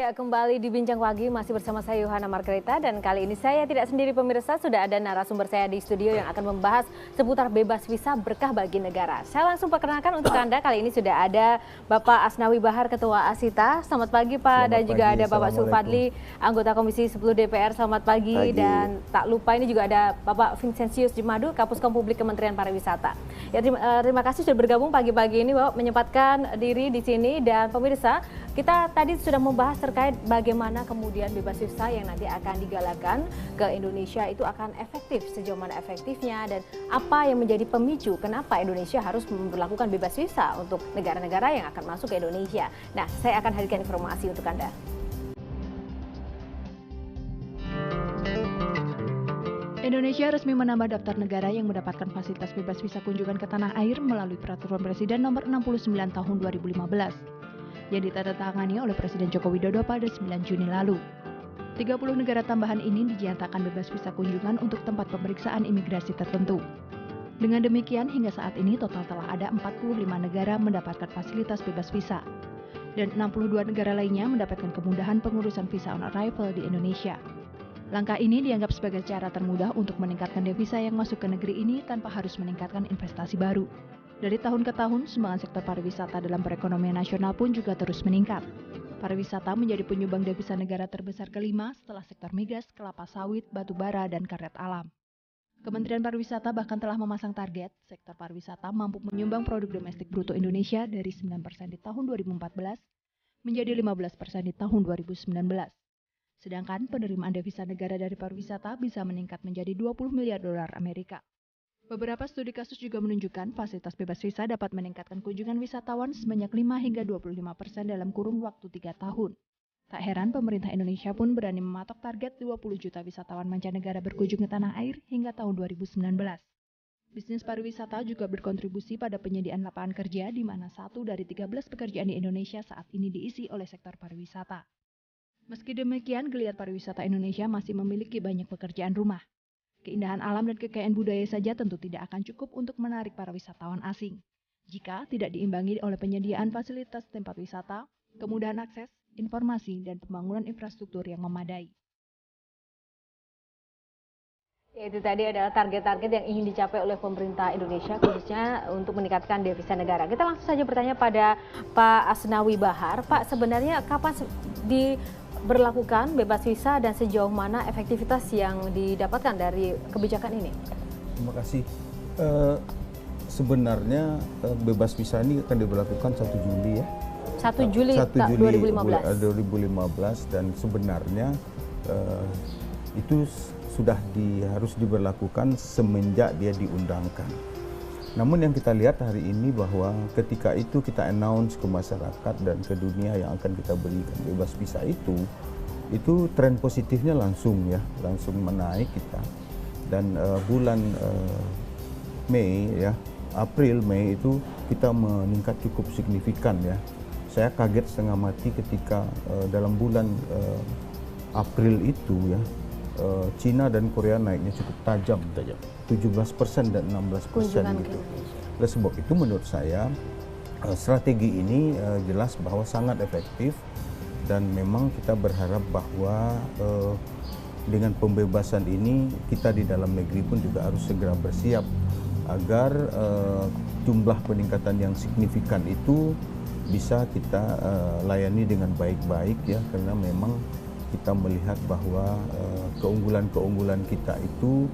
Ya, kembali di Bincang Pagi masih bersama saya Yohana Margarita dan kali ini saya tidak sendiri pemirsa, sudah ada narasumber saya di studio yang akan membahas seputar bebas visa berkah bagi negara. Saya langsung perkenalkan untuk Anda, kali ini sudah ada Bapak Asnawi Bahar, Ketua Asita. Selamat pagi Pak, dan juga ada Bapak Sulfadli, anggota Komisi 10 DPR. Selamat pagi. Dan tak lupa ini juga ada Bapak Vincentius Jimadu, Kapuskom Publik Kementerian Pariwisata. Ya, terima kasih sudah bergabung pagi-pagi ini Bapak, menyempatkan diri di sini. Dan pemirsa, kita tadi sudah membahas terkait bagaimana kemudian bebas visa yang nanti akan digalakan ke Indonesia itu akan efektif, sejauh mana efektifnya dan apa yang menjadi pemicu kenapa Indonesia harus memperlakukan bebas visa untuk negara-negara yang akan masuk ke Indonesia. Nah, saya akan hadirkan informasi untuk Anda. Indonesia resmi menambah daftar negara yang mendapatkan fasilitas bebas visa kunjungan ke tanah air melalui Peraturan Presiden Nomor 69 Tahun 2015. Yang ditandatangani oleh Presiden Joko Widodo pada 9 Juni lalu. 30 negara tambahan ini dinyatakan bebas visa kunjungan untuk tempat pemeriksaan imigrasi tertentu. Dengan demikian, hingga saat ini total telah ada 45 negara mendapatkan fasilitas bebas visa. Dan 62 negara lainnya mendapatkan kemudahan pengurusan visa on arrival di Indonesia. Langkah ini dianggap sebagai cara termudah untuk meningkatkan devisa yang masuk ke negeri ini tanpa harus meningkatkan investasi baru. Dari tahun ke tahun, sumbangan sektor pariwisata dalam perekonomian nasional pun juga terus meningkat. Pariwisata menjadi penyumbang devisa negara terbesar kelima setelah sektor migas, kelapa sawit, batu bara, dan karya alam. Kementerian Pariwisata bahkan telah memasang target sektor pariwisata mampu menyumbang produk domestik bruto Indonesia dari 9% di tahun 2014 menjadi 15% di tahun 2019. Sedangkan penerimaan devisa negara dari pariwisata bisa meningkat menjadi 20 miliar dolar Amerika. Beberapa studi kasus juga menunjukkan fasilitas bebas visa dapat meningkatkan kunjungan wisatawan sebanyak 5 hingga 25% dalam kurun waktu 3 tahun. Tak heran pemerintah Indonesia pun berani mematok target 20 juta wisatawan mancanegara berkunjung ke tanah air hingga tahun 2019. Bisnis pariwisata juga berkontribusi pada penyediaan lapangan kerja di mana 1 dari 13 pekerjaan di Indonesia saat ini diisi oleh sektor pariwisata. Meski demikian, geliat pariwisata Indonesia masih memiliki banyak pekerjaan rumah. Keindahan alam dan kekayaan budaya saja tentu tidak akan cukup untuk menarik para wisatawan asing. Jika tidak diimbangi oleh penyediaan fasilitas tempat wisata, kemudahan akses, informasi, dan pembangunan infrastruktur yang memadai. Ya, itu tadi adalah target-target yang ingin dicapai oleh pemerintah Indonesia khususnya untuk meningkatkan devisa negara. Kita langsung saja bertanya pada Pak Asnawi Bahar. Pak, sebenarnya kapan diberlakukan bebas visa dan sejauh mana efektivitas yang didapatkan dari kebijakan ini? Terima kasih. Sebenarnya bebas visa ini akan diberlakukan 1 Juli ya. 1 Juli 2015 dan sebenarnya itu sudah harus diberlakukan semenjak dia diundangkan. Namun yang kita lihat hari ini bahwa ketika itu kita announce ke masyarakat dan ke dunia yang akan kita berikan bebas visa itu tren positifnya langsung menaik kita. Dan bulan Mei ya, April Mei itu kita meningkat cukup signifikan ya. Saya kaget setengah mati ketika dalam bulan April itu ya, Cina dan Korea naiknya cukup tajam. 17% dan 16% gitu. Oleh sebab itu menurut saya strategi ini jelas bahwa sangat efektif dan memang kita berharap bahwa dengan pembebasan ini kita di dalam negeri pun juga harus segera bersiap agar jumlah peningkatan yang signifikan itu bisa kita layani dengan baik-baik ya, karena memang kita melihat bahwa keunggulan-keunggulan kita itu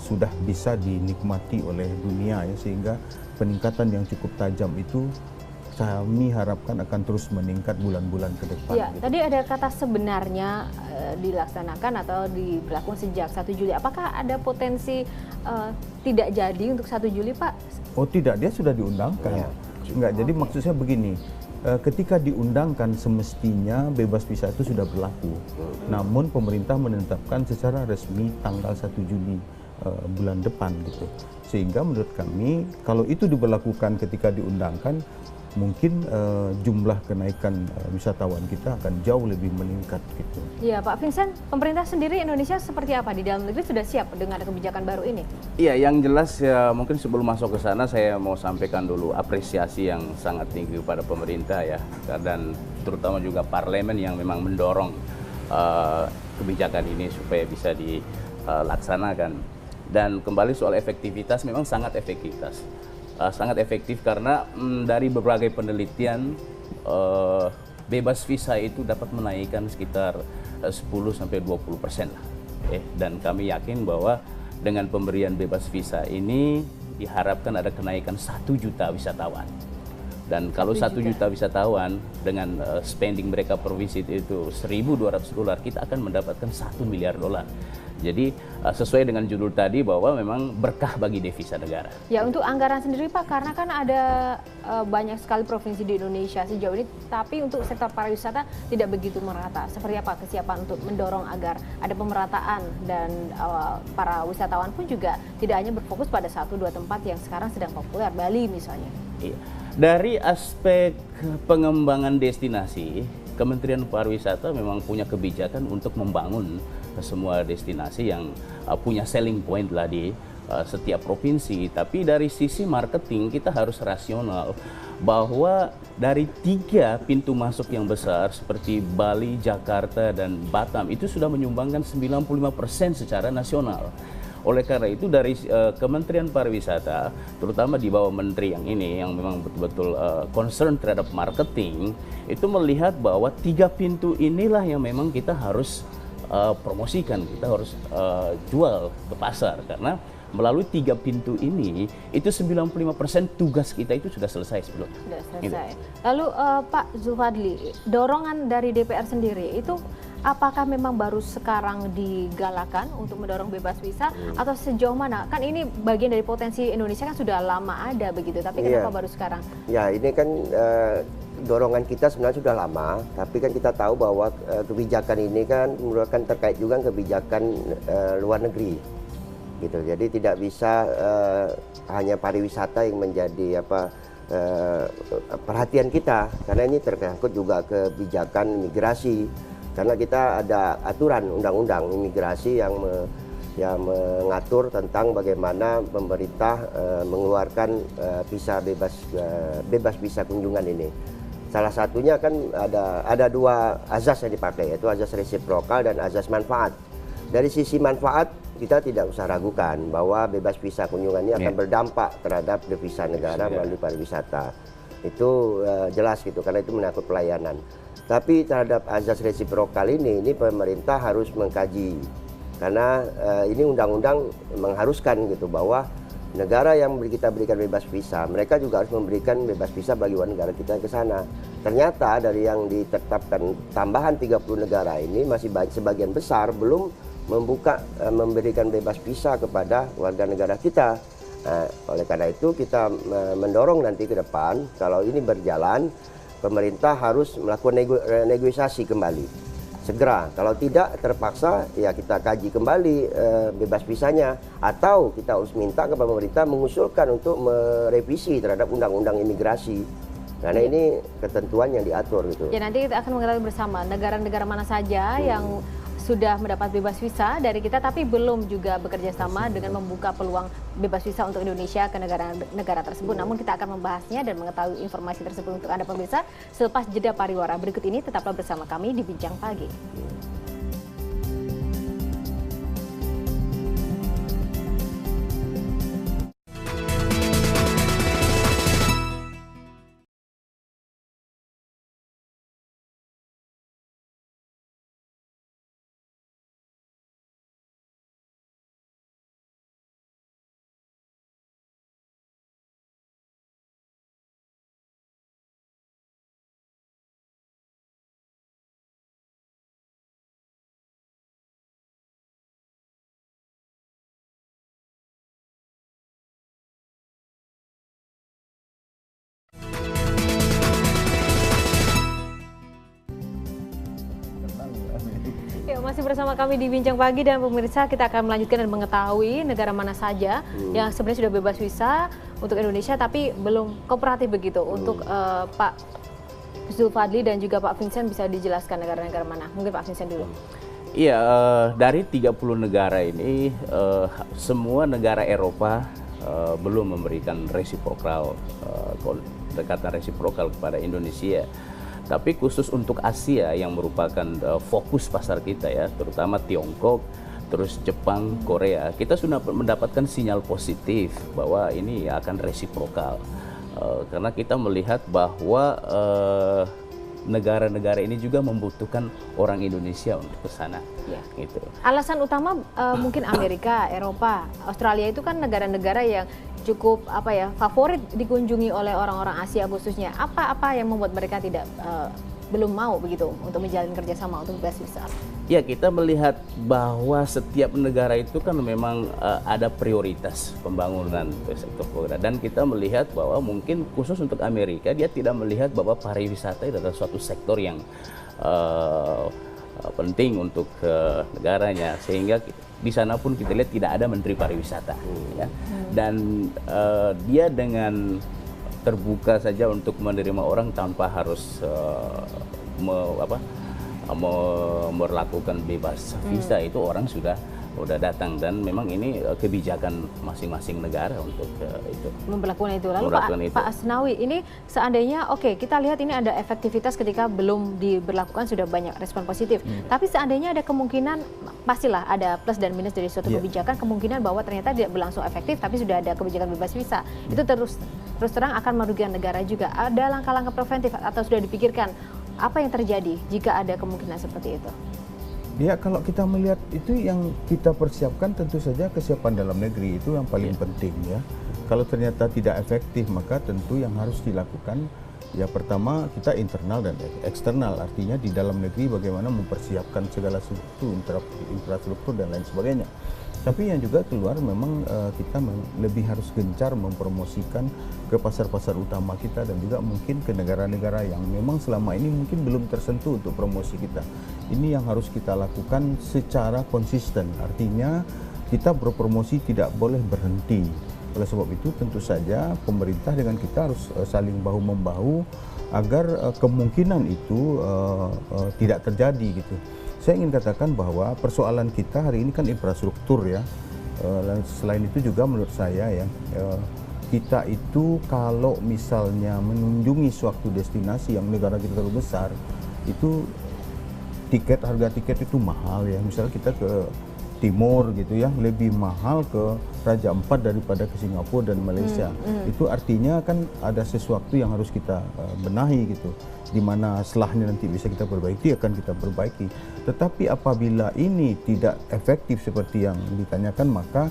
sudah bisa dinikmati oleh dunia ya, sehingga peningkatan yang cukup tajam itu kami harapkan akan terus meningkat bulan-bulan ke depan. Ya, gitu. Tadi ada kata sebenarnya dilaksanakan atau diberlakukan sejak 1 Juli. Apakah ada potensi tidak jadi untuk 1 Juli, Pak? Oh tidak, dia sudah diundangkan. Ya. Enggak, jadi maksud saya begini. Ketika diundangkan semestinya bebas visa itu sudah berlaku. Namun pemerintah menetapkan secara resmi tanggal 1 Juni bulan depan gitu. Sehingga menurut kami kalau itu diberlakukan ketika diundangkan, mungkin jumlah kenaikan wisatawan kita akan jauh lebih meningkat gitu. Iya, Pak Vincent, pemerintah sendiri Indonesia seperti apa di dalam negeri sudah siap dengan kebijakan baru ini? Iya, yang jelas ya mungkin sebelum masuk ke sana saya mau sampaikan dulu apresiasi yang sangat tinggi kepada pemerintah ya, dan terutama juga parlemen yang memang mendorong kebijakan ini supaya bisa dilaksanakan. Dan kembali soal efektivitas, memang sangat efektif karena dari berbagai penelitian bebas visa itu dapat menaikkan sekitar 10-20% lah. Dan kami yakin bahwa dengan pemberian bebas visa ini diharapkan ada kenaikan 1 juta wisatawan. Dan kalau 1 juta wisatawan dengan spending mereka per visit itu $1.200, kita akan mendapatkan $1 miliar. Jadi sesuai dengan judul tadi bahwa memang berkah bagi devisa negara. Ya, untuk anggaran sendiri Pak, karena kan ada banyak sekali provinsi di Indonesia sejauh ini, tapi untuk sektor pariwisata tidak begitu merata. Seperti apa kesiapan untuk mendorong agar ada pemerataan dan para wisatawan pun juga tidak hanya berfokus pada 1-2 tempat yang sekarang sedang populer, Bali misalnya. Iya. Dari aspek pengembangan destinasi, Kementerian Pariwisata memang punya kebijakan untuk membangun semua destinasi yang punya selling point lah di setiap provinsi. Tapi dari sisi marketing kita harus rasional bahwa dari 3 pintu masuk yang besar seperti Bali, Jakarta, dan Batam itu sudah menyumbangkan 95% secara nasional. Oleh karena itu dari Kementerian Pariwisata, terutama di bawah menteri yang ini yang memang betul-betul concern terhadap marketing, itu melihat bahwa 3 pintu inilah yang memang kita harus promosikan, kita harus jual ke pasar, karena melalui 3 pintu ini itu 95% tugas kita itu sudah selesai sebelum. Sudah selesai. Lalu Pak Zulfadli, dorongan dari DPR sendiri itu apakah memang baru sekarang digalakan untuk mendorong bebas visa atau sejauh mana? Kan ini bagian dari potensi Indonesia kan sudah lama ada begitu, tapi kenapa baru sekarang? Ya, ini kan dorongan kita sebenarnya sudah lama, tapi kan kita tahu bahwa kebijakan ini kan merupakan terkait juga kebijakan luar negeri, gitu. Jadi tidak bisa hanya pariwisata yang menjadi perhatian kita, karena ini terkait juga kebijakan migrasi. Karena kita ada aturan undang-undang imigrasi yang mengatur tentang bagaimana pemerintah mengeluarkan visa bebas visa kunjungan ini. Salah satunya kan ada 2 azas yang dipakai, yaitu azas resiprokal dan azas manfaat. Dari sisi manfaat kita tidak usah ragukan bahwa bebas visa kunjungan ini akan berdampak terhadap devisa negara melalui pariwisata. Itu jelas gitu, karena itu menyangkut pelayanan. Tapi terhadap azas resiprokal ini pemerintah harus mengkaji, karena ini undang-undang mengharuskan gitu bahwa negara yang kita berikan bebas visa, mereka juga harus memberikan bebas visa bagi warga negara kita ke sana. Ternyata dari yang ditetapkan tambahan 30 negara ini masih sebagian besar belum memberikan bebas visa kepada warga negara kita. Oleh karena itu kita mendorong nanti ke depan, kalau ini berjalan, pemerintah harus melakukan negosiasi kembali segera. Kalau tidak, terpaksa ya kita kaji kembali bebas visanya, atau kita harus minta kepada pemerintah mengusulkan untuk merevisi terhadap undang-undang imigrasi, karena ini ketentuan yang diatur gitu. Ya, nanti kita akan mengetahui bersama negara-negara mana saja yang sudah mendapat bebas visa dari kita tapi belum juga bekerja sama dengan membuka peluang bebas visa untuk Indonesia ke negara-negara tersebut. Namun kita akan membahasnya dan mengetahui informasi tersebut untuk Anda pemirsa selepas jeda pariwara berikut ini. Tetaplah bersama kami di Bincang Pagi. masih bersama kami di Bincang Pagi, dan pemirsa kita akan melanjutkan dan mengetahui negara mana saja yang sebenarnya sudah bebas visa untuk Indonesia tapi belum kooperatif begitu. Untuk Pak Zulfadli dan juga Pak Vincent, bisa dijelaskan negara-negara mana? Mungkin Pak Vincent dulu. Iya, dari 30 negara ini semua negara Eropa belum memberikan resiprokal, pendekatan resiprokal kepada Indonesia. Tapi khusus untuk Asia yang merupakan fokus pasar kita ya, terutama Tiongkok, terus Jepang, Korea, kita sudah mendapatkan sinyal positif bahwa ini akan resiprokal. Karena kita melihat bahwa negara-negara ini juga membutuhkan orang Indonesia untuk ke sana. Ya. Gitu. Alasan utama mungkin Amerika, Eropa, Australia itu kan negara-negara yang cukup favorit dikunjungi oleh orang-orang Asia khususnya. Apa yang membuat mereka tidak belum mau begitu untuk menjalin kerjasama untuk bebas visa? Ya, kita melihat bahwa setiap negara itu kan memang ada prioritas pembangunan sektor pariwisata, dan kita melihat bahwa mungkin khusus untuk Amerika dia tidak melihat bahwa pariwisata itu adalah suatu sektor yang penting untuk negaranya, sehingga di sana pun kita lihat tidak ada menteri pariwisata, ya. Dan dia dengan terbuka saja untuk menerima orang tanpa harus melakukan bebas visa, itu orang sudah datang, dan memang ini kebijakan masing-masing negara untuk itu. Memperlakukan itu. Lalu Pak Asnawi, ini seandainya kita lihat ini ada efektivitas ketika belum diberlakukan sudah banyak respon positif. Tapi seandainya ada kemungkinan, pastilah ada plus dan minus dari suatu kebijakan, kemungkinan bahwa ternyata tidak berlangsung efektif tapi sudah ada kebijakan bebas visa. Itu terus terang akan merugikan negara juga. Ada langkah-langkah preventif atau sudah dipikirkan apa yang terjadi jika ada kemungkinan seperti itu? Ya, kalau kita melihat itu yang kita persiapkan tentu saja kesiapan dalam negeri itu yang paling penting ya. Kalau ternyata tidak efektif, maka tentu yang harus dilakukan ya pertama kita internal dan eksternal, artinya di dalam negeri bagaimana mempersiapkan segala sesuatu, infrastruktur dan lain sebagainya. Tapi yang juga keluar memang kita lebih harus gencar mempromosikan ke pasar-pasar utama kita dan juga mungkin ke negara-negara yang memang selama ini mungkin belum tersentuh untuk promosi kita. Ini yang harus kita lakukan secara konsisten, artinya kita berpromosi tidak boleh berhenti. Oleh sebab itu tentu saja pemerintah dengan kita harus saling bahu-membahu agar kemungkinan itu tidak terjadi gitu. Saya ingin katakan bahwa persoalan kita hari ini kan infrastruktur ya. Selain itu juga menurut saya ya, kita itu kalau misalnya mengunjungi suatu destinasi yang negara kita terlalu besar, itu harga tiket itu mahal ya. Misalnya kita ke Timur gitu ya, lebih mahal ke Raja Ampat daripada ke Singapura dan Malaysia. Itu artinya kan ada sesuatu yang harus kita benahi gitu, di mana setelahnya nanti bisa kita perbaiki, akan kita perbaiki. Tetapi apabila ini tidak efektif seperti yang ditanyakan, maka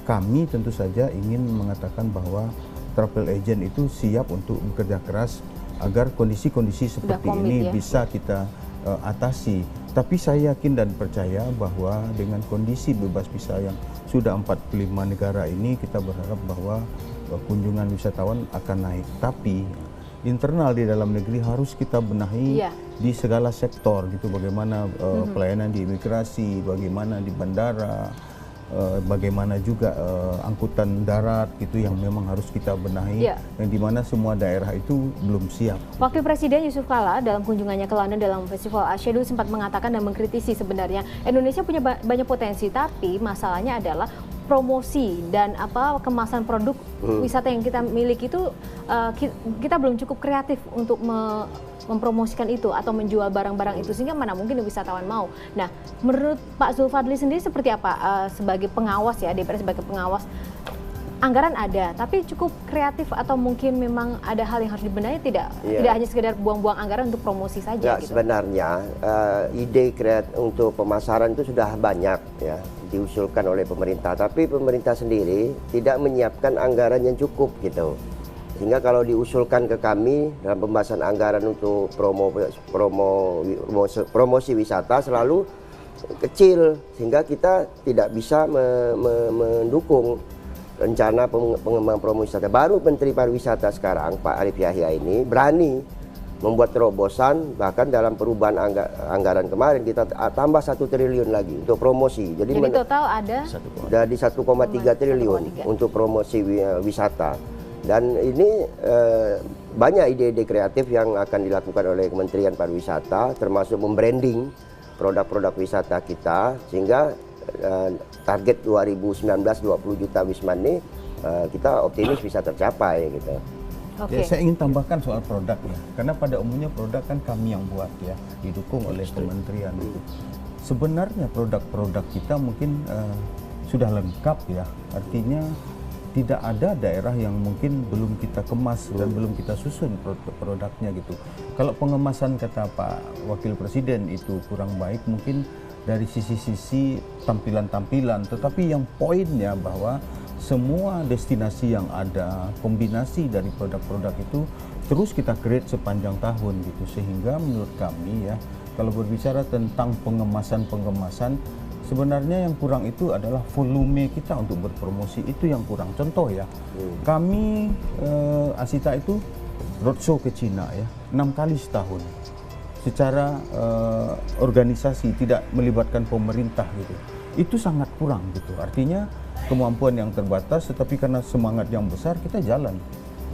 kami tentu saja ingin mengatakan bahwa travel agent itu siap untuk bekerja keras agar kondisi-kondisi seperti ini bisa kita atasi. Tapi saya yakin dan percaya bahwa dengan kondisi bebas visa yang sudah 45 negara ini, kita berharap bahwa kunjungan wisatawan akan naik. Tapi internal di dalam negeri harus kita benahi di segala sektor gitu, bagaimana pelayanan di imigrasi, bagaimana di bandara, bagaimana juga angkutan darat gitu yang memang harus kita benahi, yang dimana semua daerah itu belum siap. Wakil Presiden Yusuf Kala dalam kunjungannya ke London dalam Festival Asia dulu sempat mengatakan dan mengkritisi sebenarnya Indonesia punya banyak potensi, tapi masalahnya adalah promosi dan kemasan produk wisata yang kita miliki itu kita belum cukup kreatif untuk mempromosikan itu atau menjual barang-barang itu, sehingga mana mungkin wisatawan mau. Nah, menurut Pak Zulfadli sendiri seperti apa sebagai pengawas ya, DPR sebagai pengawas, anggaran ada tapi cukup kreatif atau mungkin memang ada hal yang harus dibenahi, tidak hanya sekedar buang-buang anggaran untuk promosi saja gitu? Sebenarnya ide kreatif untuk pemasaran itu sudah banyak ya diusulkan oleh pemerintah, tapi pemerintah sendiri tidak menyiapkan anggaran yang cukup gitu. Sehingga kalau diusulkan ke kami dalam pembahasan anggaran untuk promosi wisata selalu kecil, sehingga kita tidak bisa mendukung rencana pengembangan promosi wisata. Baru Menteri Pariwisata sekarang, Pak Arief Yahya ini berani membuat terobosan, bahkan dalam perubahan anggaran kemarin kita tambah 1 triliun lagi untuk promosi. Jadi total ada dari 1,3 triliun untuk promosi wisata. Dan ini banyak ide-ide kreatif yang akan dilakukan oleh Kementerian Pariwisata, termasuk membranding produk-produk wisata kita, sehingga target 2019 20 juta wisman ini kita optimis bisa tercapai gitu. Ya, saya ingin tambahkan soal produk ya, karena pada umumnya produk kan kami yang buat ya, didukung oleh kementerian itu. Sebenarnya produk-produk kita mungkin sudah lengkap ya, artinya tidak ada daerah yang mungkin belum kita kemas dan belum kita susun produknya gitu. Kalau pengemasan kata Pak Wakil Presiden itu kurang baik mungkin dari sisi-sisi tampilan-tampilan, tetapi yang poinnya bahwa semua destinasi yang ada, kombinasi dari produk-produk itu terus kita create sepanjang tahun gitu, sehingga menurut kami ya, kalau berbicara tentang pengemasan, sebenarnya yang kurang itu adalah volume kita untuk berpromosi, itu yang kurang. Contoh ya, kami Asita itu roadshow ke Cina ya, 6 kali setahun secara organisasi, tidak melibatkan pemerintah gitu. Itu sangat kurang gitu, artinya kemampuan yang terbatas, tetapi karena semangat yang besar kita jalan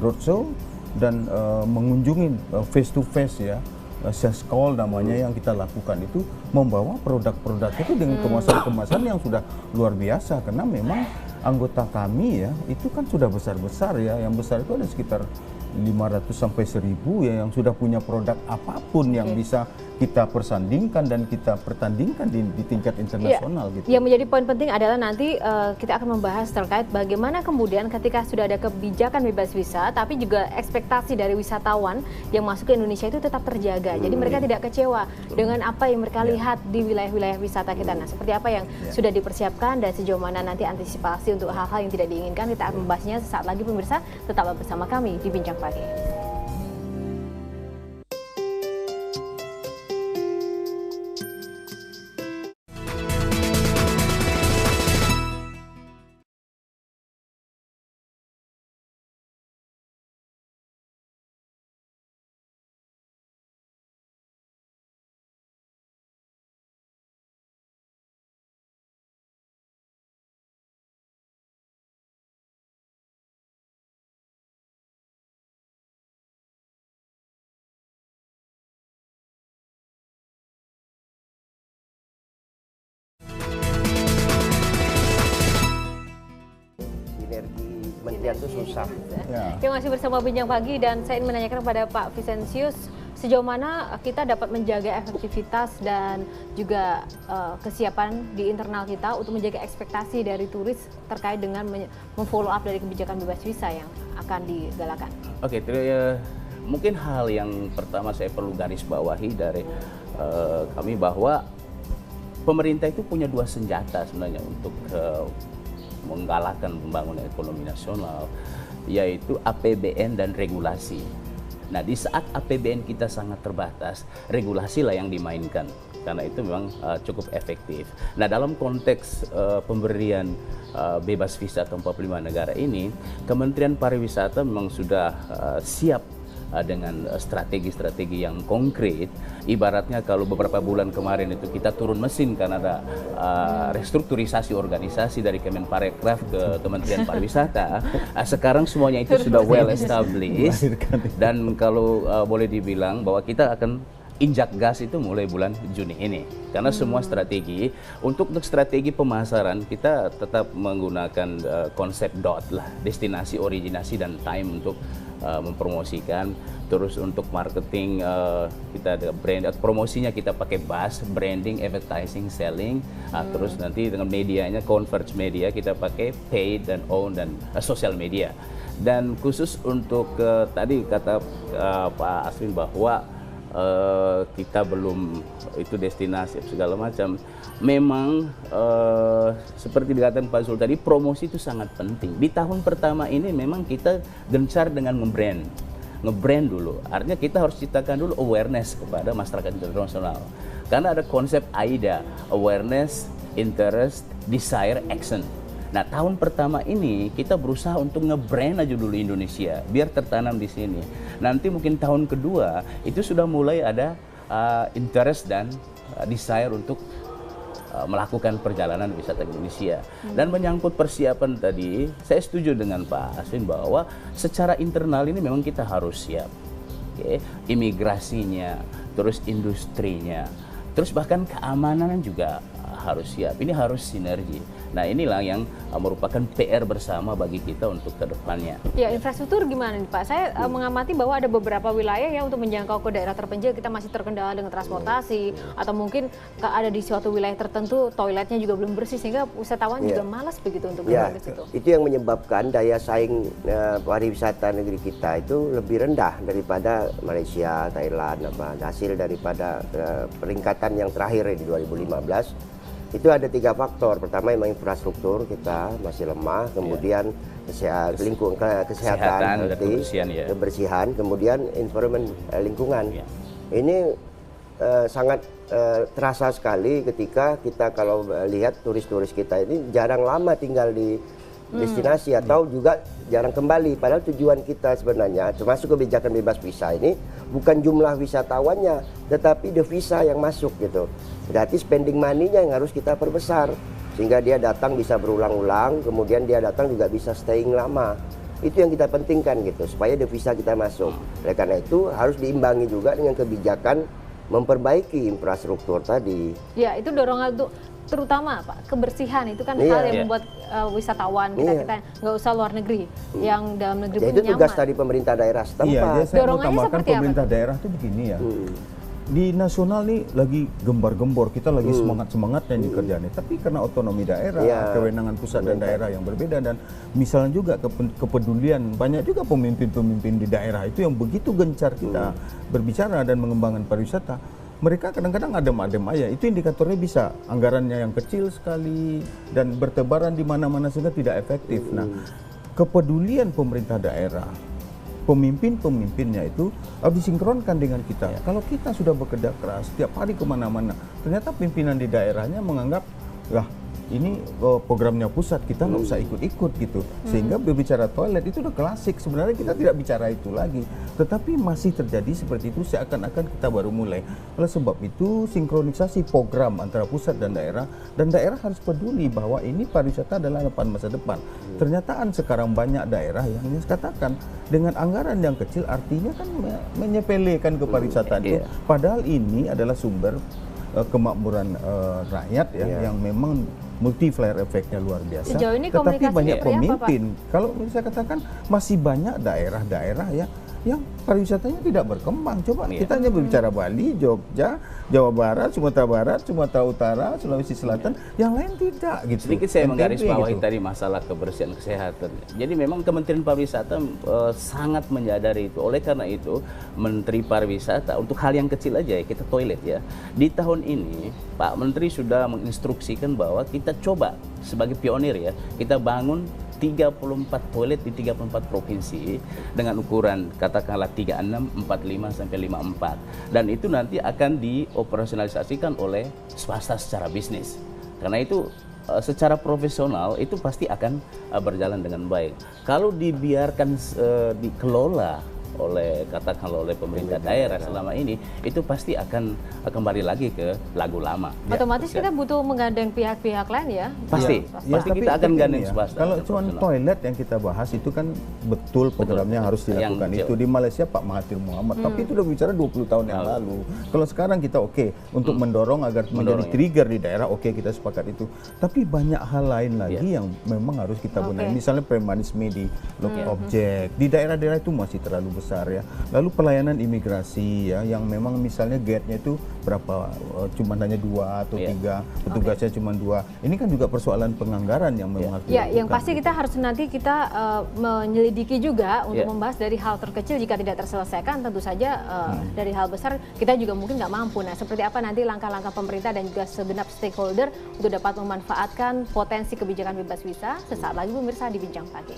roadshow dan mengunjungi face to face ya, sales call namanya yang kita lakukan itu, membawa produk-produk itu dengan kemasan-kemasan yang sudah luar biasa, karena memang anggota kami ya itu kan sudah besar-besar ya, yang besar itu ada sekitar 500 sampai 1000 ya, yang sudah punya produk apapun yang bisa kita persandingkan dan kita pertandingkan di tingkat internasional gitu. Yang menjadi poin penting adalah nanti kita akan membahas terkait bagaimana kemudian ketika sudah ada kebijakan bebas visa, tapi juga ekspektasi dari wisatawan yang masuk ke Indonesia itu tetap terjaga. Jadi mereka tidak kecewa dengan apa yang mereka lihat di wilayah-wilayah wisata kita. Nah, seperti apa yang sudah dipersiapkan dan sejauh mana nanti antisipasi untuk hal-hal yang tidak diinginkan, kita akan membahasnya sesaat lagi pemirsa. Tetaplah bersama kami di Bincang Pagi. Kementerian itu susah. Yang masih bersama Bincang Pagi, dan saya ingin menanyakan kepada Pak Vicentius, sejauh mana kita dapat menjaga efektivitas dan juga kesiapan di internal kita untuk menjaga ekspektasi dari turis terkait dengan memfollow up dari kebijakan bebas visa yang akan digalakan. Oke, mungkin hal yang pertama saya perlu garis bawahi dari kami bahwa pemerintah itu punya 2 senjata sebenarnya untuk menggalakkan pembangunan ekonomi nasional, yaitu APBN dan regulasi. Nah, di saat APBN kita sangat terbatas, regulasi lah yang dimainkan, karena itu memang cukup efektif. Nah, dalam konteks pemberian bebas visa ke 45 negara ini, Kementerian Pariwisata memang sudah siap dengan strategi-strategi yang konkret. Ibaratnya kalau beberapa bulan kemarin itu kita turun mesin karena ada restrukturisasi organisasi dari Kemenparekraf ke Kementerian Pariwisata, sekarang semuanya itu sudah well established, dan kalau boleh dibilang bahwa kita akan injak gas itu mulai bulan Juni ini, karena semua strategi untuk strategi pemasaran kita tetap menggunakan konsep DOT lah, destinasi, originasi, dan time untuk mempromosikan. Terus untuk marketing kita ada brand, promosinya kita pakai BAS, branding, advertising, selling. Terus nanti dengan medianya, converge media, kita pakai paid dan own dan social media. Dan khusus untuk tadi kata Pak Aswin bahwa kita belum itu destinasi segala macam. Memang seperti dikatakan Pak Zul tadi, promosi itu sangat penting. Di tahun pertama ini memang kita gencar dengan ngebrand dulu. Artinya kita harus ciptakan dulu awareness kepada masyarakat internasional. Karena ada konsep AIDA, awareness, interest, desire, action. Nah, tahun pertama ini kita berusaha untuk nge-brand aja dulu Indonesia, biar tertanam di sini. Nanti mungkin tahun kedua itu sudah mulai ada interest dan desire untuk melakukan perjalanan wisata Indonesia. Dan menyangkut persiapan tadi, saya setuju dengan Pak Aswin bahwa secara internal ini memang kita harus siap. Imigrasinya, terus industrinya, terus bahkan keamanan juga harus siap. Ini harus sinergi. Nah, inilah yang merupakan PR bersama bagi kita untuk ke depannya. Ya, infrastruktur gimana nih Pak? Saya mengamati bahwa ada beberapa wilayah ya untuk menjangkau ke daerah terpencil kita masih terkendala dengan transportasi, atau mungkin ada di suatu wilayah tertentu toiletnya juga belum bersih sehingga wisatawan juga malas begitu untuk Ya, ke situ. itu yang menyebabkan daya saing pariwisata negeri kita itu lebih rendah daripada Malaysia, Thailand, hasil daripada peningkatan yang terakhir di 2015. Itu ada 3 faktor. Pertama memang infrastruktur kita masih lemah, kemudian kesehatan, kebersihan, kemudian environment, lingkungan. Ini sangat terasa sekali ketika kita kalau lihat turis-turis kita ini jarang lama tinggal di destinasi atau juga jarang kembali. Padahal tujuan kita sebenarnya termasuk kebijakan bebas visa ini bukan jumlah wisatawannya, tetapi devisa yang masuk gitu. Berarti spending money-nya yang harus kita perbesar sehingga dia datang bisa berulang-ulang, kemudian dia datang juga bisa staying lama. Itu yang kita pentingkan gitu supaya devisa kita masuk. Oleh karena itu harus diimbangi juga dengan kebijakan memperbaiki infrastruktur tadi. Ya, itu dorongan untuk terutama Pak, kebersihan itu kan hal yang membuat wisatawan kita nggak usah luar negeri, yang dalam negeri pun itu nyaman. tugas dari pemerintah daerah setempat. Iya, saya mau Dorongannya tambahkan seperti apa pemerintah tuh? daerah tuh begini ya. Di nasional nih lagi gembar-gembor, kita lagi semangat-semangatnya di kerjaannya. Tapi karena otonomi daerah, kewenangan pusat dan daerah yang berbeda, dan misalnya juga kepedulian banyak juga pemimpin-pemimpin di daerah itu yang begitu gencar kita berbicara dan mengembangkan pariwisata. Mereka kadang-kadang adem-adem aja, itu indikatornya bisa anggarannya yang kecil sekali dan bertebaran di mana-mana sehingga tidak efektif. Nah, kepedulian pemerintah daerah, pemimpin-pemimpinnya itu harus disinkronkan dengan kita. Kalau kita sudah bekerja keras setiap hari kemana-mana, ternyata pimpinan di daerahnya menganggap, lah ini programnya pusat, kita nggak usah ikut-ikut gitu. Sehingga berbicara toilet itu udah klasik, sebenarnya kita tidak bicara itu lagi. Tetapi masih terjadi seperti itu, seakan-akan kita baru mulai. Oleh sebab itu sinkronisasi program antara pusat dan daerah harus peduli bahwa ini pariwisata adalah harapan masa depan. Ternyata sekarang banyak daerah yang katakan dengan anggaran yang kecil artinya kan menyepelekan ke pariwisata itu. Padahal ini adalah sumber kemakmuran rakyat ya, yang memang multiplier efeknya luar biasa. Sejauh ini tetapi banyak pemimpin, apa, Pak? kalau saya katakan masih banyak daerah-daerah ya yang pariwisatanya tidak berkembang. Coba kita hanya berbicara Bali, Jogja, Jawa Barat, Sumatera Barat, Sumatera Utara, Sulawesi Selatan, yang lain tidak gitu. Sedikit saya menggarisbawahi tadi masalah kebersihan kesehatan. Jadi memang Kementerian Pariwisata sangat menyadari itu. Oleh karena itu, Menteri Pariwisata untuk hal yang kecil aja ya, kita toilet ya. Di tahun ini Pak Menteri sudah menginstruksikan bahwa kita coba sebagai pionir ya, kita bangun 34 toilet di 34 provinsi dengan ukuran katakanlah 36, 45 sampai 54. Dan itu nanti akan dioperasionalisasikan oleh swasta secara bisnis. Karena itu secara profesional itu pasti akan berjalan dengan baik. Kalau dibiarkan dikelola oleh pemerintah daerah selama ini, itu pasti akan kembali lagi ke lagu lama. Otomatis kita butuh menggandeng pihak-pihak lain ya. Pasti kita akan gandeng swasta. Kalau cuma toilet yang kita bahas itu kan betul programnya harus dilakukan. Itu di Malaysia Pak Mahathir Mohamad, tapi itu udah bicara 20 tahun yang lalu. Kalau sekarang kita untuk mendorong agar menjadi trigger di daerah, kita sepakat itu. Tapi banyak hal lain lagi yang memang harus kita benahi. Misalnya premanisme di objek di daerah-daerah itu masih terlalu besar ya. Lalu pelayanan imigrasi ya, yang memang misalnya gate-nya itu berapa, cuma hanya 2 atau 3, petugasnya cuma 2. Ini kan juga persoalan penganggaran yang memang harus dilakukan. Yang pasti kita harus nanti menyelidiki juga untuk membahas dari hal terkecil, jika tidak terselesaikan tentu saja dari hal besar kita juga mungkin nggak mampu. Nah, seperti apa nanti langkah-langkah pemerintah dan juga segenap stakeholder untuk dapat memanfaatkan potensi kebijakan bebas visa, sesaat lagi pemirsa di Bincang Pagi.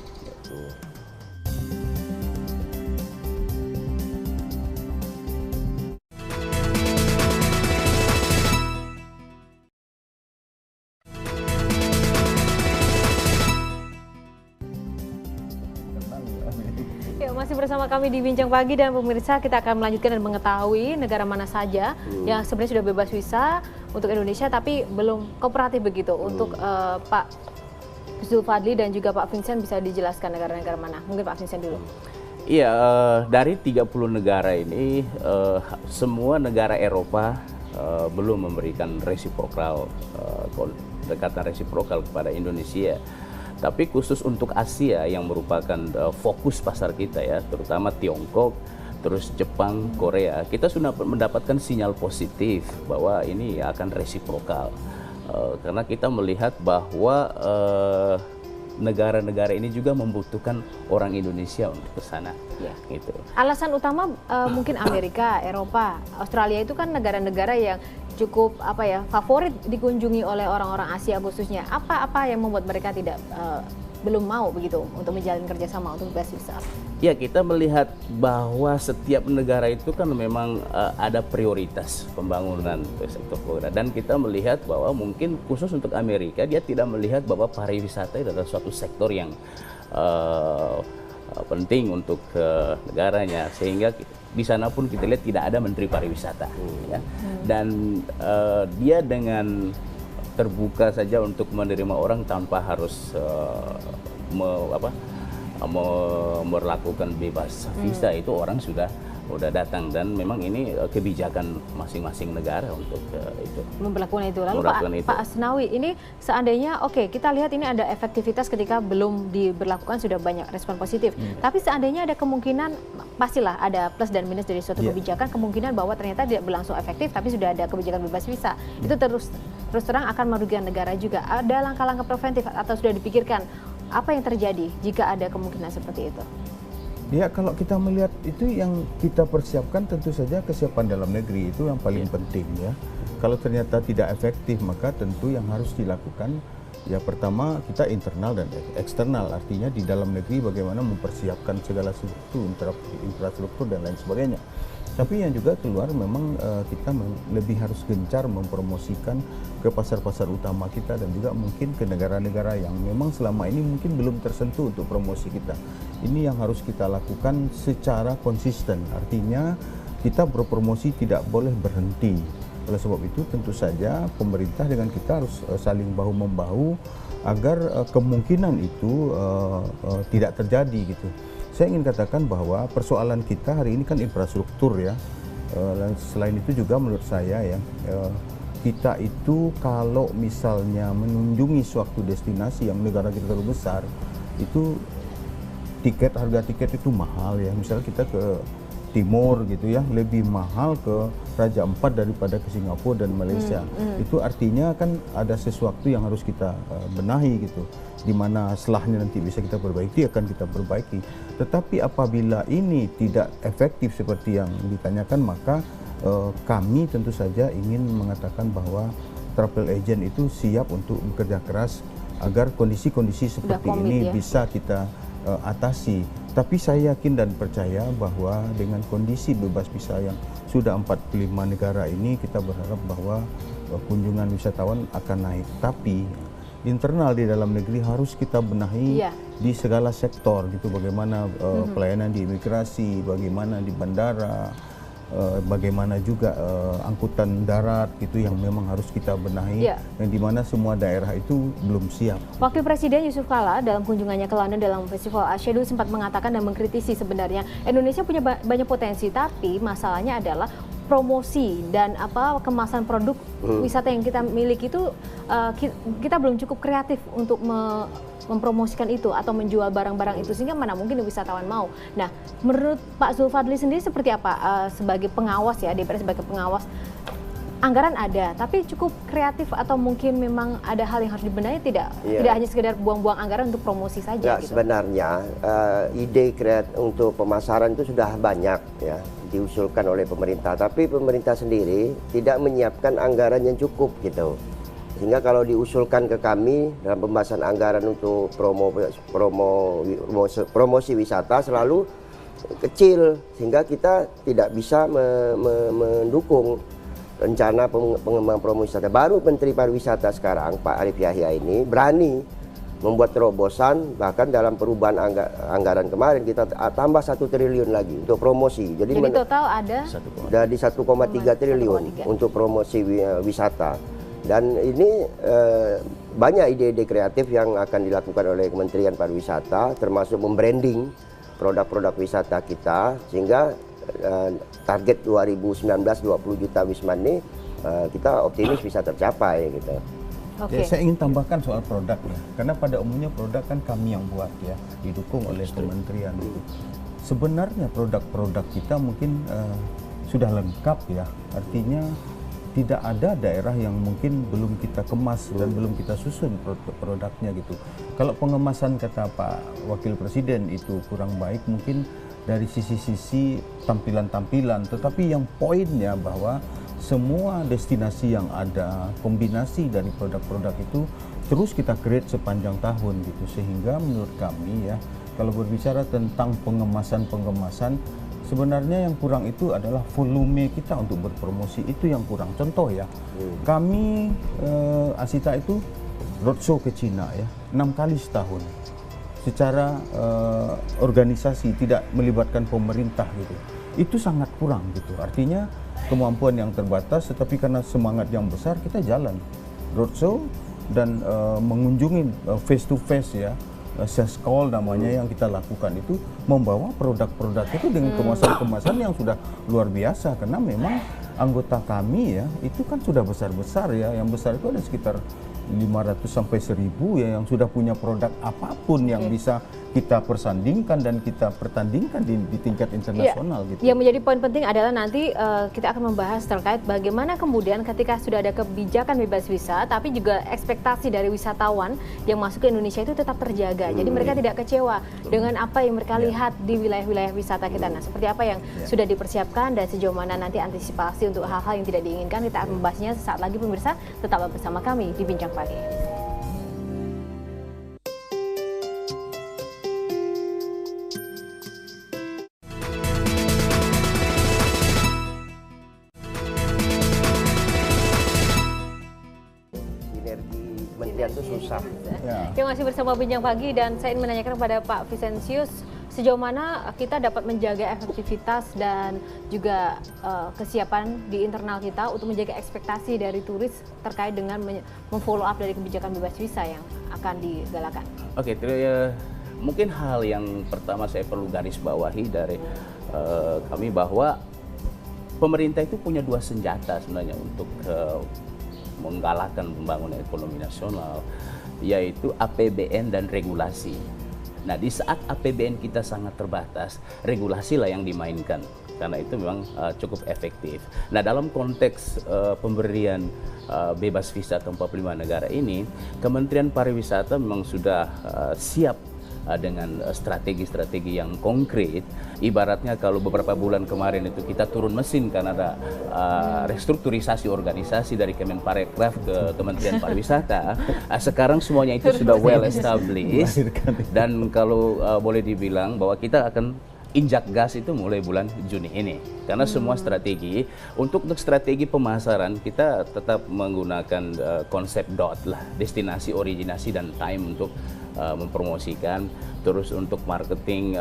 bersama kami di Bincang Pagi, dan pemirsa kita akan melanjutkan dan mengetahui negara mana saja yang sebenarnya sudah bebas visa untuk Indonesia tapi belum kooperatif begitu. Untuk Pak Zulfadli dan juga Pak Vincent bisa dijelaskan negara-negara mana? Mungkin Pak Vincent dulu. Iya, dari 30 negara ini semua negara Eropa belum memberikan resiprokal, pendekatan resiprokal kepada Indonesia. Tapi khusus untuk Asia yang merupakan fokus pasar kita ya, terutama Tiongkok, terus Jepang, Korea, kita sudah mendapatkan sinyal positif bahwa ini akan resiprokal. Karena kita melihat bahwa negara-negara ini juga membutuhkan orang Indonesia untuk ke sana. Ya. Gitu. Alasan utama mungkin Amerika, Eropa, Australia itu kan negara-negara yang cukup favorit dikunjungi oleh orang-orang Asia khususnya. Apa yang membuat mereka belum mau begitu untuk menjalin kerjasama untuk bebas visa? Ya, kita melihat bahwa setiap negara itu kan memang ada prioritas pembangunan sektor pariwisata, dan kita melihat bahwa mungkin khusus untuk Amerika dia tidak melihat bahwa pariwisata itu adalah suatu sektor yang penting untuk negaranya, sehingga di sana pun kita lihat tidak ada menteri pariwisata, ya. Dan dia dengan terbuka saja untuk menerima orang tanpa harus melakukan bebas visa, itu orang sudah datang, dan memang ini kebijakan masing-masing negara untuk itu memperlakukan itu. Lalu Pak Asnawi, ini seandainya kita lihat ini ada efektivitas ketika belum diberlakukan sudah banyak respon positif. Tapi seandainya ada kemungkinan, pastilah ada plus dan minus dari suatu kebijakan, kemungkinan bahwa ternyata tidak berlangsung efektif tapi sudah ada kebijakan bebas visa. Itu terus terang akan merugikan negara juga. Ada langkah-langkah preventif atau sudah dipikirkan apa yang terjadi jika ada kemungkinan seperti itu? Ya, kalau kita melihat itu yang kita persiapkan tentu saja kesiapan dalam negeri itu yang paling penting ya. Kalau ternyata tidak efektif, maka tentu yang harus dilakukan ya pertama kita internal dan eksternal, artinya di dalam negeri bagaimana mempersiapkan segala sesuatu, infrastruktur dan lain sebagainya. Tapi yang juga keluar memang kita lebih harus gencar mempromosikan ke pasar-pasar utama kita dan juga mungkin ke negara-negara yang memang selama ini mungkin belum tersentuh untuk promosi kita. Ini yang harus kita lakukan secara konsisten, artinya kita berpromosi tidak boleh berhenti. Oleh sebab itu tentu saja pemerintah dengan kita harus saling bahu-membahu agar kemungkinan itu tidak terjadi gitu. Saya ingin katakan bahwa persoalan kita hari ini kan infrastruktur ya. Dan selain itu juga menurut saya ya, kita itu kalau misalnya mengunjungi suatu destinasi yang negara kita terlalu besar, itu harga tiket itu mahal ya. Misalnya kita ke Timur gitu ya, lebih mahal ke Raja Ampat daripada ke Singapura dan Malaysia. Itu artinya kan ada sesuatu yang harus kita benahi gitu, di mana selahnya nanti bisa kita perbaiki, akan kita perbaiki. Tetapi apabila ini tidak efektif seperti yang ditanyakan, maka kami tentu saja ingin mengatakan bahwa travel agent itu siap untuk bekerja keras agar kondisi-kondisi seperti ini bisa kita atasi. Tapi saya yakin dan percaya bahwa dengan kondisi bebas visa yang sudah 45 negara ini, kita berharap bahwa kunjungan wisatawan akan naik. Tapi internal di dalam negeri harus kita benahi di segala sektor gitu, bagaimana pelayanan di imigrasi, bagaimana di bandara, bagaimana juga angkutan darat gitu yang memang harus kita benahi, yang dimana semua daerah itu belum siap. Wakil Presiden Yusuf Kala dalam kunjungannya ke London dalam Festival Asia dulu sempat mengatakan dan mengkritisi sebenarnya Indonesia punya banyak potensi, tapi masalahnya adalah promosi dan kemasan produk wisata yang kita miliki itu kita belum cukup kreatif untuk mempromosikan itu atau menjual barang-barang itu, sehingga mana mungkin wisatawan mau. Nah, menurut Pak Zulfadli sendiri seperti apa sebagai pengawas ya, DPR sebagai pengawas, anggaran ada, tapi cukup kreatif atau mungkin memang ada hal yang harus dibenahi, tidak hanya sekedar buang-buang anggaran untuk promosi saja? Gitu. Sebenarnya ide kreatif untuk pemasaran itu sudah banyak ya diusulkan oleh pemerintah, tapi pemerintah sendiri tidak menyiapkan anggaran yang cukup gitu. Sehingga kalau diusulkan ke kami dalam pembahasan anggaran untuk promosi wisata selalu kecil, sehingga kita tidak bisa mendukung rencana pengembangan promosi wisata. Baru Menteri Pariwisata sekarang Pak Arief Yahya ini berani membuat terobosan, bahkan dalam perubahan anggaran kemarin kita tambah 1 triliun lagi untuk promosi. Jadi total ada dari 1,3 triliun untuk promosi wisata. Dan ini banyak ide-ide kreatif yang akan dilakukan oleh Kementerian Pariwisata, termasuk membranding produk-produk wisata kita, sehingga target 2019 20 juta wisman ini kita optimis bisa tercapai gitu. Ya, saya ingin tambahkan soal produk ya, karena pada umumnya produk kan kami yang buat ya, didukung oleh kementerian itu. Sebenarnya produk-produk kita mungkin sudah lengkap ya, artinya tidak ada daerah yang mungkin belum kita kemas dan belum kita susun produknya gitu. Kalau pengemasan kata Pak Wakil Presiden itu kurang baik mungkin dari sisi-sisi tampilan-tampilan, tetapi yang poinnya bahwa semua destinasi yang ada, kombinasi dari produk-produk itu terus kita create sepanjang tahun gitu, sehingga menurut kami ya, kalau berbicara tentang pengemasan sebenarnya yang kurang itu adalah volume kita untuk berpromosi, itu yang kurang. Contoh ya, kami Asita itu roadshow ke Cina ya 6 kali setahun secara organisasi, tidak melibatkan pemerintah gitu. Itu sangat kurang gitu, artinya kemampuan yang terbatas, tetapi karena semangat yang besar kita jalan roadshow dan mengunjungi face to face ya, sales call namanya yang kita lakukan itu, membawa produk-produk itu dengan kemasan-kemasan yang sudah luar biasa, karena memang anggota kami ya itu kan sudah besar-besar ya, yang besar itu ada sekitar 500 sampai 1000 ya, yang sudah punya produk apapun yang bisa kita persandingkan dan kita pertandingkan di tingkat internasional gitu. Yang menjadi poin penting adalah nanti kita akan membahas terkait bagaimana kemudian ketika sudah ada kebijakan bebas visa, tapi juga ekspektasi dari wisatawan yang masuk ke Indonesia itu tetap terjaga. Jadi mereka tidak kecewa dengan apa yang mereka lihat di wilayah-wilayah wisata kita. Nah, seperti apa yang sudah dipersiapkan dan sejauh mana nanti antisipasi untuk hal-hal yang tidak diinginkan, kita akan membahasnya sesaat lagi pemirsa. Tetaplah bersama kami di Bincang Pagi. Susah. Yang masih bersama Bincang Pagi, dan saya ingin menanyakan kepada Pak Vicentius, sejauh mana kita dapat menjaga efektivitas dan juga kesiapan di internal kita untuk menjaga ekspektasi dari turis terkait dengan memfollow up dari kebijakan bebas visa yang akan digalakan. Oke, mungkin hal yang pertama saya perlu garis bawahi dari kami bahwa pemerintah itu punya 2 senjata sebenarnya untuk menggalakkan pembangunan ekonomi nasional, yaitu APBN dan regulasi. Nah, di saat APBN kita sangat terbatas, regulasi lah yang dimainkan, karena itu memang cukup efektif. Nah, dalam konteks pemberian bebas visa ke 45 negara ini, Kementerian Pariwisata memang sudah siap dengan strategi-strategi yang konkret. Ibaratnya kalau beberapa bulan kemarin itu kita turun mesin karena ada restrukturisasi organisasi dari Kemenparekraf ke Kementerian Pariwisata. Sekarang semuanya itu sudah well established, dan kalau boleh dibilang bahwa kita akan injak gas itu mulai bulan Juni ini, karena semua strategi untuk strategi pemasaran kita tetap menggunakan konsep DOT lah, destinasi, originasi, dan time untuk mempromosikan. Terus untuk marketing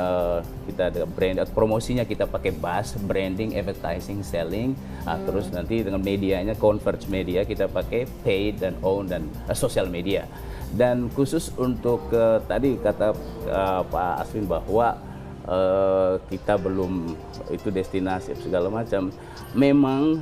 kita ada brand, promosinya kita pakai BAS, branding, advertising, selling. Terus nanti dengan medianya, converge media, kita pakai paid dan own dan social media. Dan khusus untuk tadi kata Pak Aswin bahwa kita belum itu destinasi segala macam. Memang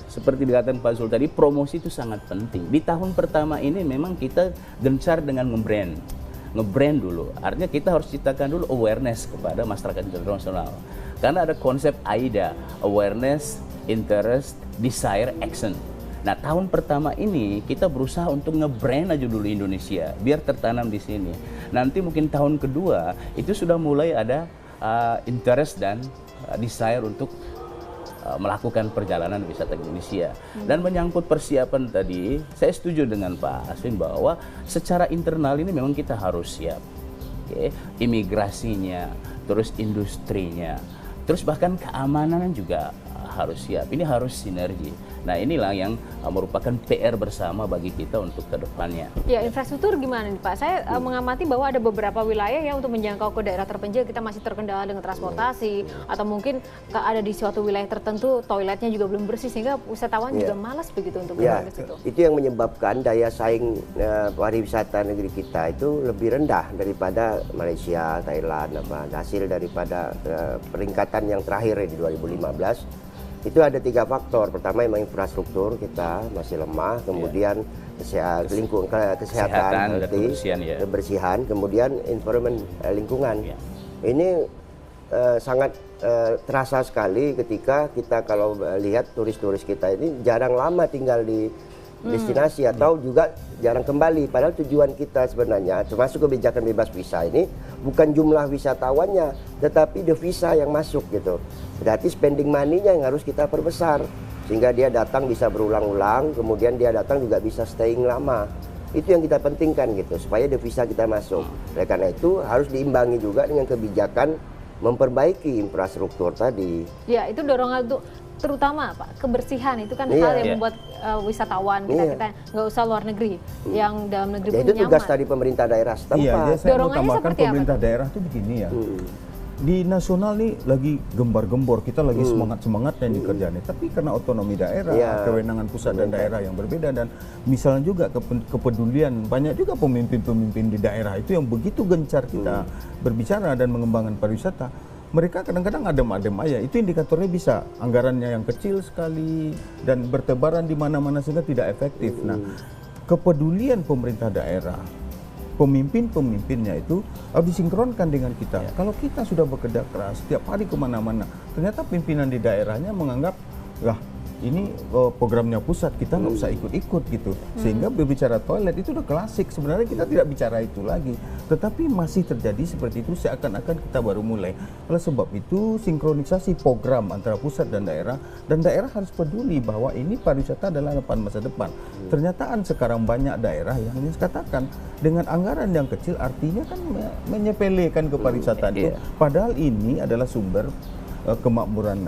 seperti dikatakan Pak Zul tadi, promosi itu sangat penting. Di tahun pertama ini memang kita gencar dengan ngebrand dulu. Artinya kita harus ciptakan dulu awareness kepada masyarakat internasional. Karena ada konsep AIDA, awareness, interest, desire, action. Nah, tahun pertama ini kita berusaha untuk nge-brand aja dulu Indonesia, biar tertanam di sini. Nanti mungkin tahun kedua itu sudah mulai ada interest dan desire untuk melakukan perjalanan wisata Indonesia. Dan menyangkut persiapan tadi, saya setuju dengan Pak Aswin bahwa secara internal ini memang kita harus siap. Imigrasinya, terus industrinya, terus bahkan keamanan juga harus siap. Ini harus sinergi. Nah, inilah yang merupakan PR bersama bagi kita untuk ke depannya. Ya, infrastruktur gimana nih Pak? Saya mengamati bahwa ada beberapa wilayah ya untuk menjangkau ke daerah terpencil kita masih terkendala dengan transportasi atau mungkin ada di suatu wilayah tertentu toiletnya juga belum bersih sehingga wisatawan juga malas begitu untuk berangkat ke situ. Itu yang menyebabkan daya saing pariwisata negeri kita itu lebih rendah daripada Malaysia, Thailand, hasil daripada peringkatan yang terakhir di 2015. Itu ada 3 faktor. Pertama memang infrastruktur kita masih lemah, kemudian kesehatan, kebersihan, kemudian environment, lingkungan. Ini sangat terasa sekali ketika kita kalau lihat turis-turis kita ini jarang lama tinggal di destinasi atau juga jarang kembali. Padahal tujuan kita sebenarnya termasuk kebijakan bebas visa ini bukan jumlah wisatawannya, tetapi devisa yang masuk gitu. Berarti spending money-nya yang harus kita perbesar sehingga dia datang bisa berulang-ulang, kemudian dia datang juga bisa staying lama. Itu yang kita pentingkan gitu supaya devisa kita masuk. Oleh karena itu harus diimbangi juga dengan kebijakan memperbaiki infrastruktur tadi. Ya, itu dorongan untuk terutama Pak, kebersihan itu kan hal yang membuat wisatawan kita nggak usah luar negeri, yang dalam negeri pun itu nyaman. tugas dari pemerintah daerah setempat. Iya, saya mau tambahkan pemerintah apa? daerah itu begini ya. Di nasional nih lagi gembar-gembor, kita lagi semangat-semangatnya di kerjaan. Tapi karena otonomi daerah, kewenangan pusat dan daerah yang berbeda, dan misalnya juga kepedulian banyak juga pemimpin-pemimpin di daerah itu yang begitu gencar kita berbicara dan mengembangkan pariwisata. Mereka kadang-kadang adem-adem aja, itu indikatornya bisa anggarannya yang kecil sekali dan bertebaran di mana-mana sehingga tidak efektif. Nah, kepedulian pemerintah daerah, pemimpin-pemimpinnya itu harus disinkronkan dengan kita. Kalau kita sudah bekerja keras setiap hari kemana-mana, ternyata pimpinan di daerahnya menganggap, lah ini programnya pusat, kita nggak usah ikut-ikut gitu. Sehingga berbicara toilet itu udah klasik, sebenarnya kita tidak bicara itu lagi. Tetapi masih terjadi seperti itu seakan-akan kita baru mulai. Oleh sebab itu sinkronisasi program antara pusat dan daerah harus peduli bahwa ini pariwisata adalah harapan masa depan. Ternyata sekarang banyak daerah yang katakan dengan anggaran yang kecil artinya kan menyepelekan ke pariwisata itu. Padahal ini adalah sumber kemakmuran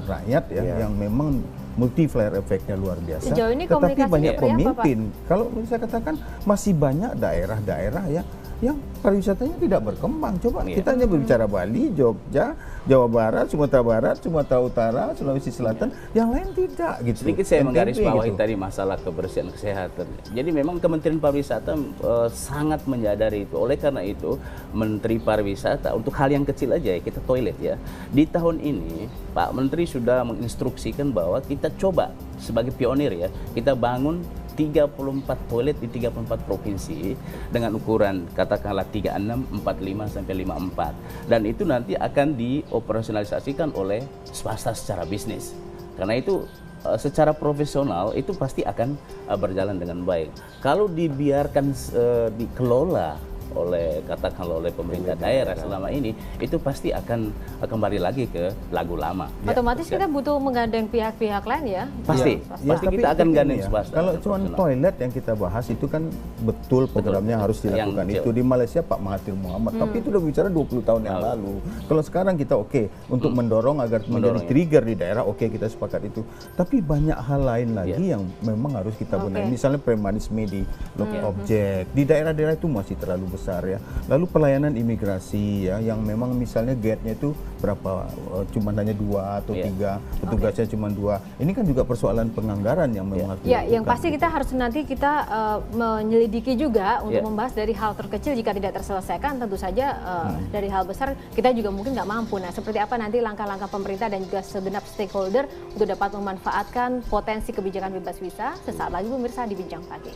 rakyat ya, yang memang multiplier efeknya luar biasa. Sejauh ini tetapi banyak pemimpin, apa, Pak? kalau saya katakan masih banyak daerah-daerah ya yang pariwisatanya tidak berkembang. Coba kita hanya berbicara Bali, Jogja, Jawa Barat, Sumatera Barat, Sumatera Utara, Sulawesi Selatan, yang lain tidak gitu. Sedikit saya menggarisbawahi tadi masalah kebersihan kesehatan. Jadi memang Kementerian Pariwisata sangat menyadari itu. Oleh karena itu Menteri Pariwisata untuk hal yang kecil aja ya, kita toilet ya. Di tahun ini Pak Menteri sudah menginstruksikan bahwa kita coba sebagai pionir ya, kita bangun 34 toilet di 34 provinsi dengan ukuran katakanlah 36, 45 sampai 54, dan itu nanti akan dioperasionalisasikan oleh swasta secara bisnis. Karena itu secara profesional itu pasti akan berjalan dengan baik. Kalau dibiarkan dikelola oleh pemerintah daerah selama ini, itu pasti akan kembali lagi ke lagu lama. Otomatis kita butuh menggandeng pihak-pihak lain ya. Pasti kita akan gandeng swasta. Kalau cuma toilet yang kita bahas itu kan betul programnya harus dilakukan. Itu di Malaysia Pak Mahathir Mohamad, tapi itu udah bicara 20 tahun yang lalu. Kalau sekarang kita untuk mendorong agar menjadi trigger di daerah, kita sepakat itu. Tapi banyak hal lain lagi yang memang harus kita benahi. Misalnya premanisme di objek di daerah-daerah itu masih terlalu besar ya. Lalu pelayanan imigrasi ya, yang memang misalnya gate-nya itu berapa, cuma hanya 2 atau 3, petugasnya cuma 2. Ini kan juga persoalan penganggaran yang memang harus dilakukan. Yang pasti kita harus nanti menyelidiki juga untuk membahas dari hal terkecil jika tidak terselesaikan, tentu saja dari hal besar kita juga mungkin nggak mampu. Nah, seperti apa nanti langkah-langkah pemerintah dan juga segenap stakeholder untuk dapat memanfaatkan potensi kebijakan bebas visa, sesaat lagi pemirsa di Bincang Pagi.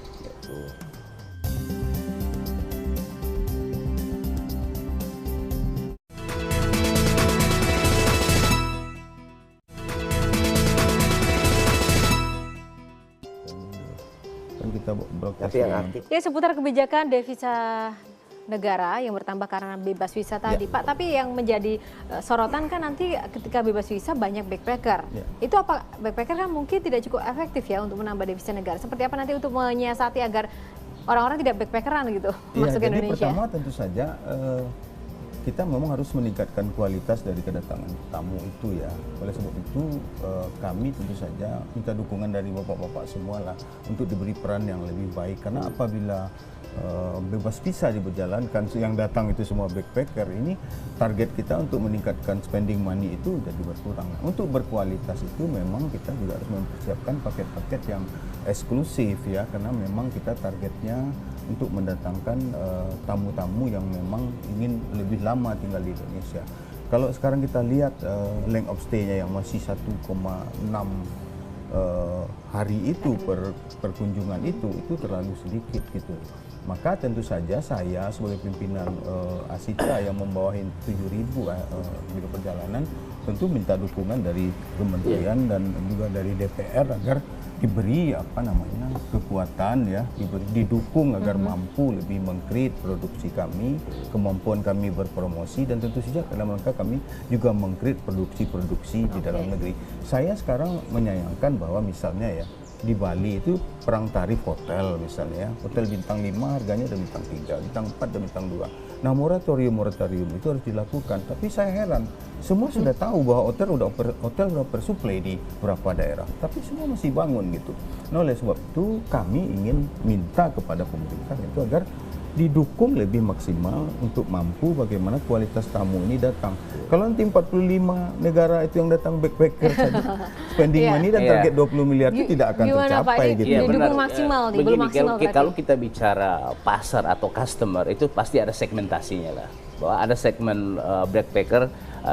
Ya, seputar kebijakan devisa negara yang bertambah karena bebas visa tadi, Pak. Tapi yang menjadi sorotan kan nanti ketika bebas visa banyak backpacker. Itu apa, backpacker kan mungkin tidak cukup efektif ya untuk menambah devisa negara. Seperti apa nanti untuk menyiasati agar orang-orang tidak backpackeran gitu masuk ke Indonesia? Pertama tentu saja kita memang harus meningkatkan kualitas dari kedatangan tamu itu ya. Oleh sebab itu kami tentu saja minta dukungan dari bapak-bapak semua lah untuk diberi peran yang lebih baik. Karena apabila bebas visa diberjalankan, yang datang itu semua backpacker, ini target kita untuk meningkatkan spending money itu jadi berkurang. Untuk berkualitas itu memang kita juga harus mempersiapkan paket-paket yang eksklusif ya, karena memang kita targetnya untuk mendatangkan tamu-tamu yang memang ingin lebih lama tinggal di Indonesia. Kalau sekarang kita lihat length of stay-nya yang masih 1,6 hari itu per kunjungan itu terlalu sedikit gitu. Maka tentu saja saya sebagai pimpinan Asita yang membawahi 7.000 biro perjalanan tentu minta dukungan dari kementerian dan juga dari DPR agar diberi kekuatan ya, didukung agar mampu lebih meng-create produksi kami, kemampuan kami berpromosi, dan tentu saja dalam rangka kami juga meng-create produksi-produksi di dalam negeri. Saya sekarang menyayangkan bahwa misalnya ya di Bali itu perang tarif hotel misalnya, hotel bintang 5 harganya ada bintang 3, bintang 4 dan bintang 2. Nah, moratorium itu harus dilakukan, tapi saya heran, semua sudah tahu bahwa hotel udah bersuplai di beberapa daerah, tapi semua masih bangun gitu. Nah, oleh sebab itu kami ingin minta kepada pemerintah itu agar didukung lebih maksimal untuk mampu bagaimana kualitas tamu ini datang. Kalau nanti 45 negara itu yang datang backpacker saja, spending money dan target 20 miliar itu tidak akan tercapai gitu. Iya, didukung maksimal nih, belum maksimal kalau kita bicara pasar atau customer itu pasti ada segmentasinya lah. Bahwa ada segmen backpacker,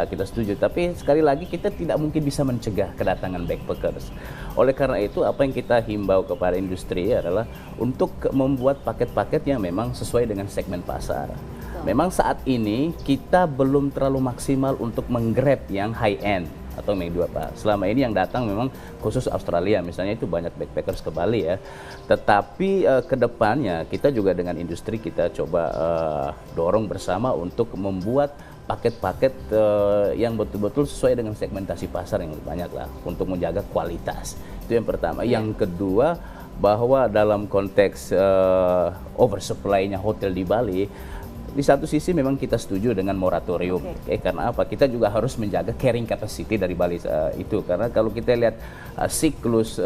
kita setuju, tapi sekali lagi kita tidak mungkin bisa mencegah kedatangan backpackers. Oleh karena itu apa yang kita himbau kepada industri adalah untuk membuat paket-paket yang memang sesuai dengan segmen pasar. Memang saat ini kita belum terlalu maksimal untuk menggrab yang high end atau yang selama ini yang datang memang khusus Australia misalnya itu banyak backpackers ke Bali ya. Tetapi ke depannya kita juga dengan industri kita coba dorong bersama untuk membuat paket-paket yang betul-betul sesuai dengan segmentasi pasar yang lebih banyak lah untuk menjaga kualitas. Itu yang pertama. Yang kedua, bahwa dalam konteks oversupply-nya hotel di Bali, di satu sisi memang kita setuju dengan moratorium. Karena apa? Kita juga harus menjaga carrying capacity dari Bali itu. Karena kalau kita lihat siklus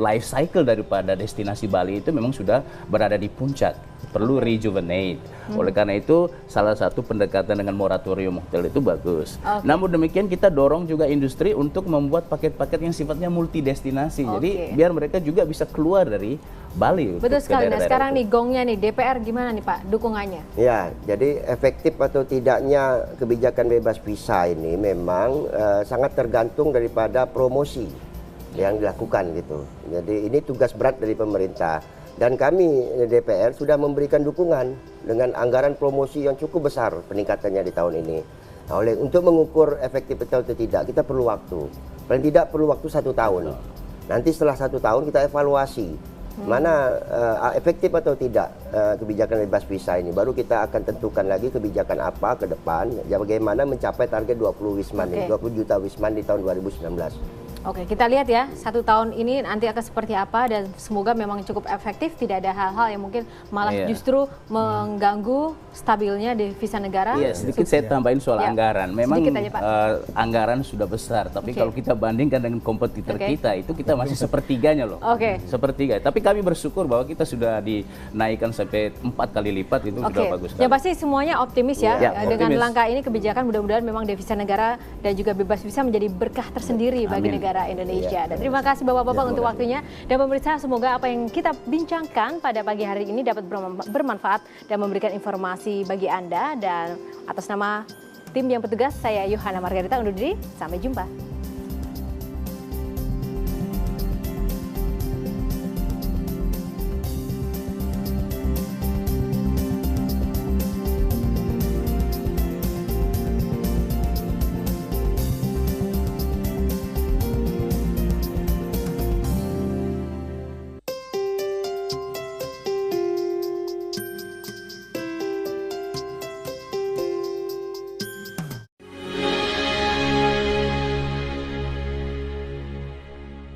life cycle daripada destinasi Bali itu memang sudah berada di puncak, perlu rejuvenate. Oleh karena itu salah satu pendekatan dengan moratorium hotel itu bagus. Namun demikian kita dorong juga industri untuk membuat paket-paket yang sifatnya multi destinasi. Jadi biar mereka juga bisa keluar dari Bali. Betul sekali. Nah, sekarang nih gongnya nih DPR gimana nih Pak dukungannya? Ya, jadi efektif atau tidaknya kebijakan bebas visa ini memang sangat tergantung daripada promosi yang dilakukan gitu. Jadi ini tugas berat dari pemerintah. Dan kami DPR sudah memberikan dukungan dengan anggaran promosi yang cukup besar peningkatannya di tahun ini. Nah, untuk mengukur efektif atau tidak, kita perlu waktu. Paling tidak perlu waktu 1 tahun. Nanti setelah 1 tahun kita evaluasi mana efektif atau tidak kebijakan bebas visa ini. Baru kita akan tentukan lagi kebijakan apa ke depan, ya bagaimana mencapai target 20 wisman, 20 juta wisman di tahun 2019. Oke, kita lihat ya 1 tahun ini nanti akan seperti apa dan semoga memang cukup efektif, tidak ada hal-hal yang mungkin malah justru mengganggu stabilnya devisa negara. Iya, sedikit saya tambahin soal anggaran. Memang anggaran sudah besar, tapi kalau kita bandingkan dengan kompetitor kita itu kita masih sepertiganya loh. Sepertiga. Tapi kami bersyukur bahwa kita sudah dinaikkan sampai 4 kali lipat, itu sudah bagus. Yang pasti semuanya optimis ya, dengan langkah ini kebijakan mudah-mudahan memang devisa negara dan juga bebas visa menjadi berkah tersendiri bagi negara Indonesia. Dan terima kasih Bapak-Bapak untuk waktunya dan pemirsa, semoga apa yang kita bincangkan pada pagi hari ini dapat bermanfaat dan memberikan informasi bagi Anda. Dan atas nama tim yang bertugas, saya Yohana Margarita undur diri, sampai jumpa.